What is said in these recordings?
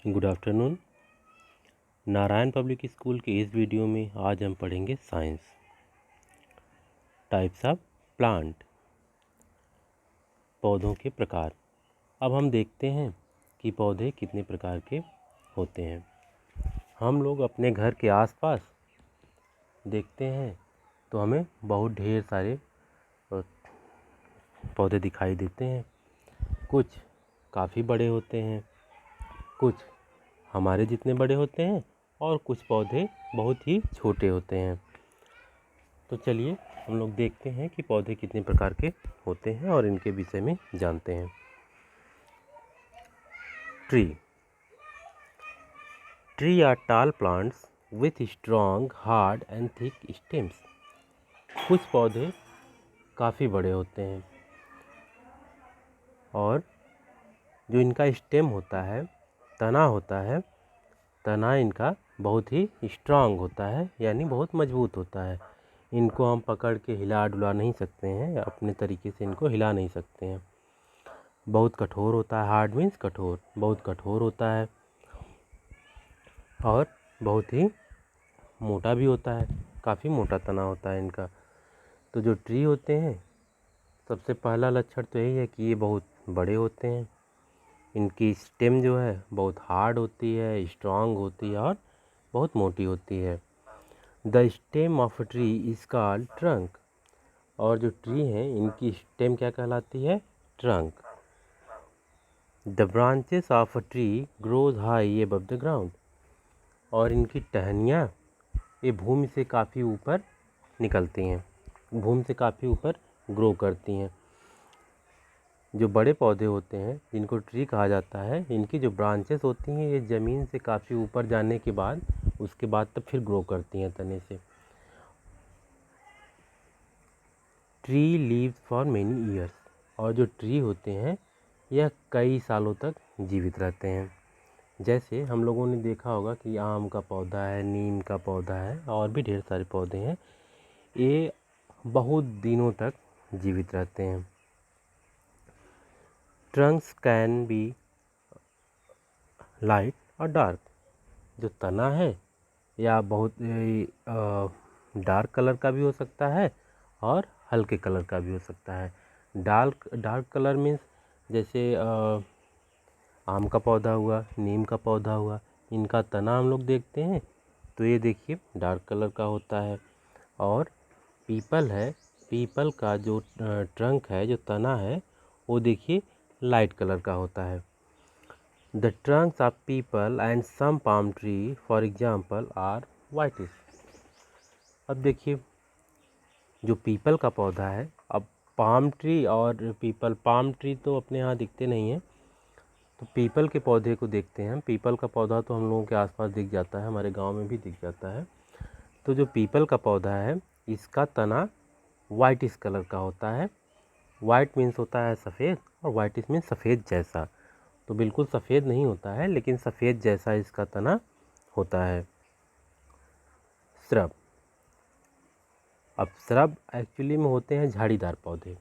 Good afternoon. Narayan public school के इस video में आज हम पढ़ेंगे साइंस टाइप्स ऑफ प्लांट, पौधों के प्रकार। अब हम देखते हैं कि पौधे कितने प्रकार के होते हैं। हम लोग अपने घर के आसपास देखते हैं तो हमें बहुत ढेर सारे पौधे दिखाई देते हैं। कुछ काफ़ी बड़े होते हैं, कुछ हमारे जितने बड़े होते हैं और कुछ पौधे बहुत ही छोटे होते हैं। तो चलिए हम लोग देखते हैं कि पौधे कितने प्रकार के होते हैं और इनके विषय में जानते हैं। Tree are tall plants with strong hard and thick stems. कुछ पौधे काफ़ी बड़े होते हैं और जो इनका स्टेम होता है, तना होता है, तना इनका बहुत ही स्ट्रांग होता है, यानी बहुत मजबूत होता है। इनको हम पकड़ के हिला डुला नहीं सकते हैं, अपने तरीके से इनको हिला नहीं सकते हैं। बहुत कठोर होता है, हार्ड मीन्स कठोर, बहुत कठोर होता है और बहुत ही मोटा भी होता है, काफ़ी मोटा तना होता है इनका। तो जो ट्री होते हैं, सबसे पहला लक्षण तो यही है कि ये बहुत बड़े होते हैं। इनकी स्टेम जो है बहुत हार्ड होती है, स्ट्रांग होती है और बहुत मोटी होती है। The stem of tree is called trunk. और जो ट्री है इनकी स्टेम क्या कहलाती है? Trunk. The branches of a tree grows high above the ground. और इनकी टहनियाँ ये भूमि से काफ़ी ऊपर निकलती हैं, भूमि से काफ़ी ऊपर ग्रो करती हैं। जो बड़े पौधे होते हैं जिनको ट्री कहा जाता है, इनकी जो ब्रांचेस होती हैं ये ज़मीन से काफ़ी ऊपर जाने के बाद उसके बाद तब फिर ग्रो करती हैं तने से। Tree leaves for many years. और जो ट्री होते हैं यह कई सालों तक जीवित रहते हैं। जैसे हम लोगों ने देखा होगा कि आम का पौधा है, नीम का पौधा है और भी ढेर सारे पौधे हैं, ये बहुत दिनों तक जीवित रहते हैं। ट्रंक्स कैन बी लाइट और डार्क। जो तना है या बहुत डार्क कलर का भी हो सकता है और हल्के कलर का भी हो सकता है। डार्क कलर मीन्स जैसे आम का पौधा हुआ, नीम का पौधा हुआ, इनका तना हम लोग देखते हैं तो ये देखिए डार्क कलर का होता है। और पीपल है, पीपल का जो ट्रंक है, जो तना है, वो देखिए लाइट कलर का होता है। The trunks of people and some palm tree, for example, are whitish. अब देखिए जो पीपल का पौधा है, अब पाम ट्री और पीपल, पाम ट्री तो अपने यहाँ दिखते नहीं हैं, तो पीपल के पौधे को देखते हैं। पीपल का पौधा तो हम लोगों के आसपास दिख जाता है, हमारे गांव में भी दिख जाता है। तो जो पीपल का पौधा है इसका तना वाइटिश कलर का होता है। वाइट मीन्स होता है सफ़ेद और वाइटिश मीन्स सफ़ेद जैसा। तो बिल्कुल सफ़ेद नहीं होता है लेकिन सफ़ेद जैसा इसका तना होता है। श्रब। अब श्रब एक्चुअली में होते हैं झाड़ीदार पौधे।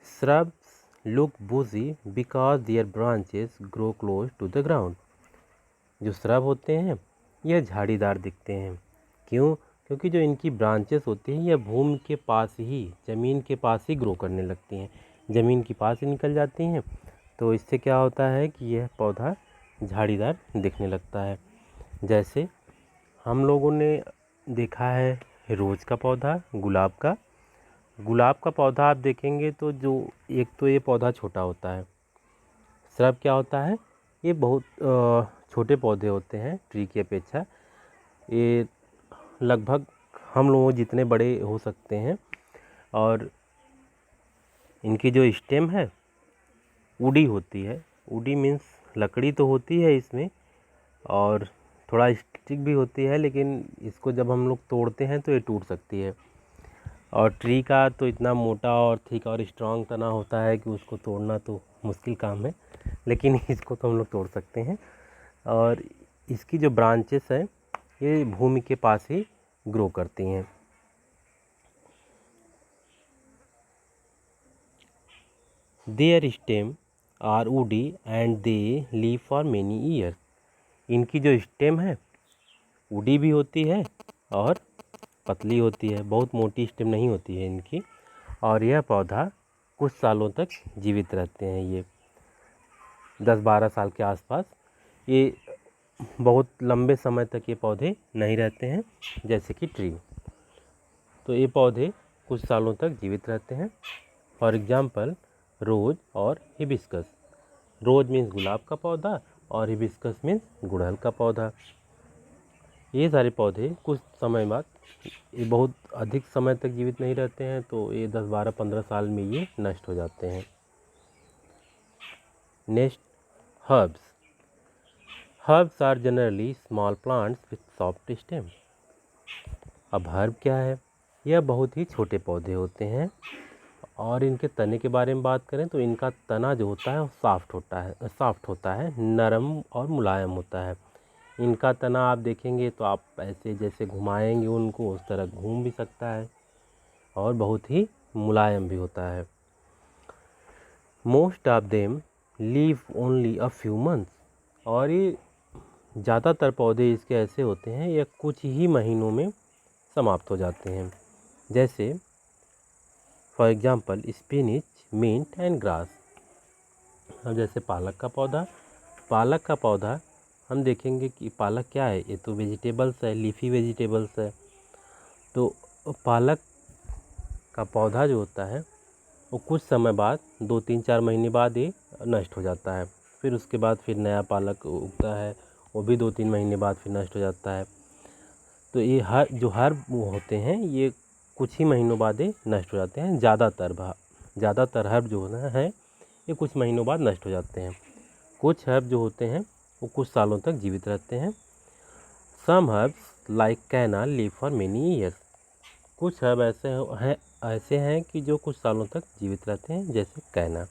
Shrubs look bushy because their branches grow close to the ground. जो श्रब होते हैं यह झाड़ीदार दिखते हैं। क्यों? क्योंकि जो इनकी ब्रांचेस होती हैं यह भूमि के पास ही, ज़मीन के पास ही ग्रो करने लगती हैं, ज़मीन के पास ही निकल जाती हैं। तो इससे क्या होता है कि यह पौधा झाड़ीदार दिखने लगता है। जैसे हम लोगों ने देखा है रोज़ का पौधा, गुलाब का पौधा आप देखेंगे तो जो एक तो ये पौधा छोटा होता है। श्रब क्या होता है? ये बहुत छोटे पौधे होते हैं ट्री की अपेक्षा। ये लगभग हम लोगों जितने बड़े हो सकते हैं और इनकी जो स्टेम है वुडी होती है। वुडी मीन्स लकड़ी तो होती है इसमें और थोड़ा स्टिक भी होती है, लेकिन इसको जब हम लोग तोड़ते हैं तो ये टूट सकती है। और ट्री का तो इतना मोटा और थिक और स्ट्रॉन्ग तना होता है कि उसको तोड़ना तो मुश्किल काम है, लेकिन इसको तो हम लोग तोड़ सकते हैं। और इसकी जो ब्रांचेस हैं ये भूमि के पास ही ग्रो करती हैं। Their stem are woody and they live for many years. इनकी जो स्टेम है वुडी भी होती है और पतली होती है, बहुत मोटी स्टेम नहीं होती है इनकी। और यह पौधा कुछ सालों तक जीवित रहते हैं। ये 10-12 साल के आसपास, ये बहुत लंबे समय तक ये पौधे नहीं रहते हैं जैसे कि ट्री। तो ये पौधे कुछ सालों तक जीवित रहते हैं। फॉर एग्जांपल रोज और हिबिस्कस। रोज मीन्स गुलाब का पौधा और हिबिस्कस मीन्स गुड़हल का पौधा। ये सारे पौधे कुछ समय बाद, ये बहुत अधिक समय तक जीवित नहीं रहते हैं, तो ये 10, 12, 15 साल में ये नष्ट हो जाते हैं। Next, herbs. Herbs are generally small plants with soft stem. अब हर्ब क्या है? यह बहुत ही छोटे पौधे होते हैं और इनके तने के बारे में बात करें तो इनका तना जो होता है वो सॉफ्ट होता है, नरम और मुलायम होता है। इनका तना आप देखेंगे तो आप ऐसे जैसे घुमाएंगे उनको उस तरह घूम भी सकता है और बहुत ही मुलायम भी होता है। Most of them leave only a few months. और ये ज़्यादातर पौधे इसके ऐसे होते हैं ये कुछ ही महीनों में समाप्त हो जाते हैं। जैसे for example spinach, mint and grass. अब जैसे पालक का पौधा हम देखेंगे कि पालक क्या है, ये तो वेजिटेबल्स है, लीफी वेजिटेबल्स है। तो पालक का पौधा जो होता है वो कुछ समय बाद 2-3-4 महीने बाद ये नष्ट हो जाता है। फिर उसके बाद फिर नया पालक उगता है, वो भी 2-3 महीने बाद फिर नष्ट हो जाता है। तो ये जो हर्ब होते हैं ये कुछ ही महीनों बाद ये नष्ट हो जाते हैं। ज़्यादातर हर्ब जो होना है ये कुछ महीनों बाद नष्ट हो जाते हैं। कुछ हर्ब जो होते हैं वो कुछ सालों तक जीवित रहते हैं। सम हर्ब्स लाइक कैना लिव फॉर मेनी ईयर्स। कुछ हर्ब ऐसे हैं कि जो कुछ सालों तक जीवित रहते हैं, जैसे कैना।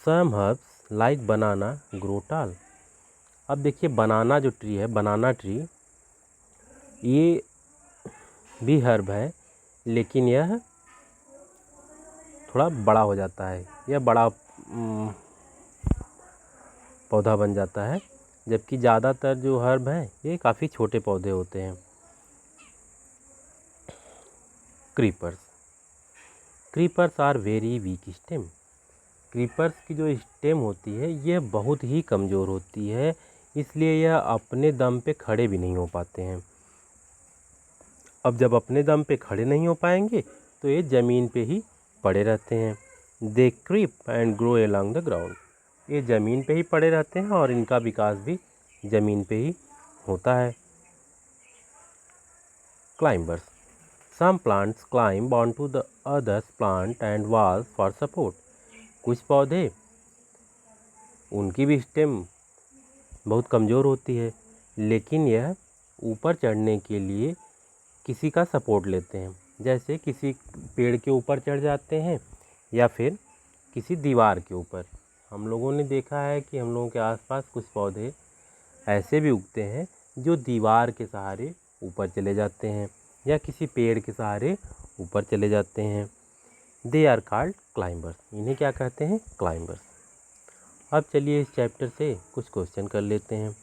सम हर्ब्स लाइक बनाना ग्रो टॉल। अब देखिए बनाना जो ट्री है, बनाना ट्री ये भी हर्ब है, लेकिन यह थोड़ा बड़ा हो जाता है, यह बड़ा पौधा बन जाता है। जबकि ज़्यादातर जो हर्ब हैं ये काफ़ी छोटे पौधे होते हैं। Creepers are very weak stem. Creepers की जो स्टेम होती है ये बहुत ही कमज़ोर होती है, इसलिए यह अपने दम पे खड़े भी नहीं हो पाते हैं। अब जब अपने दम पे खड़े नहीं हो पाएंगे तो ये ज़मीन पे ही पड़े रहते हैं। They creep and grow along the ground. ये ज़मीन पे ही पड़े रहते हैं और इनका विकास भी ज़मीन पे ही होता है। Climbers. Some plants climb onto the others plant and walls for support. कुछ पौधे, उनकी भी स्टेम बहुत कमज़ोर होती है, लेकिन यह ऊपर चढ़ने के लिए किसी का सपोर्ट लेते हैं। जैसे किसी पेड़ के ऊपर चढ़ जाते हैं या फिर किसी दीवार के ऊपर। हम लोगों ने देखा है कि हम लोगों के आसपास कुछ पौधे ऐसे भी उगते हैं जो दीवार के सहारे ऊपर चले जाते हैं या किसी पेड़ के सहारे ऊपर चले जाते हैं। They are called climbers. इन्हें क्या कहते हैं? क्लाइंबर्स। अब चलिए इस चैप्टर से कुछ क्वेश्चन कर लेते हैं।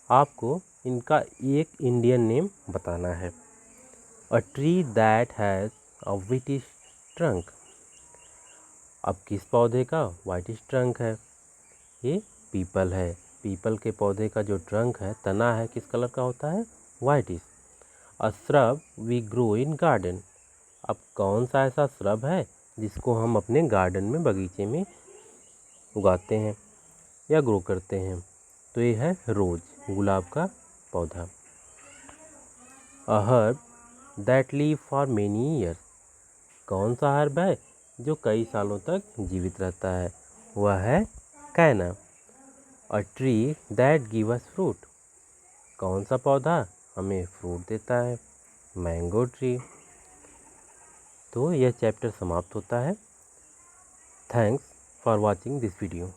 आपको इनका एक इंडियन नेम बताना है। A tree that has a whitish trunk. अब किस पौधे का व्हाइटिश ट्रंक है? ये पीपल है। पीपल के पौधे का जो ट्रंक है, तना है, किस कलर का होता है? Whitish. A shrub we grow in garden. अब कौन सा ऐसा श्रब है जिसको हम अपने गार्डन में, बगीचे में उगाते हैं या ग्रो करते हैं? तो ये है रोज, गुलाब का पौधा। अ herb that leave for many years. कौन सा हर्ब है जो कई सालों तक जीवित रहता है? वह है कैना। A tree that give us fruit. कौन सा पौधा हमें फ्रूट देता है? Mango tree. तो यह चैप्टर समाप्त होता है। Thanks for watching this video.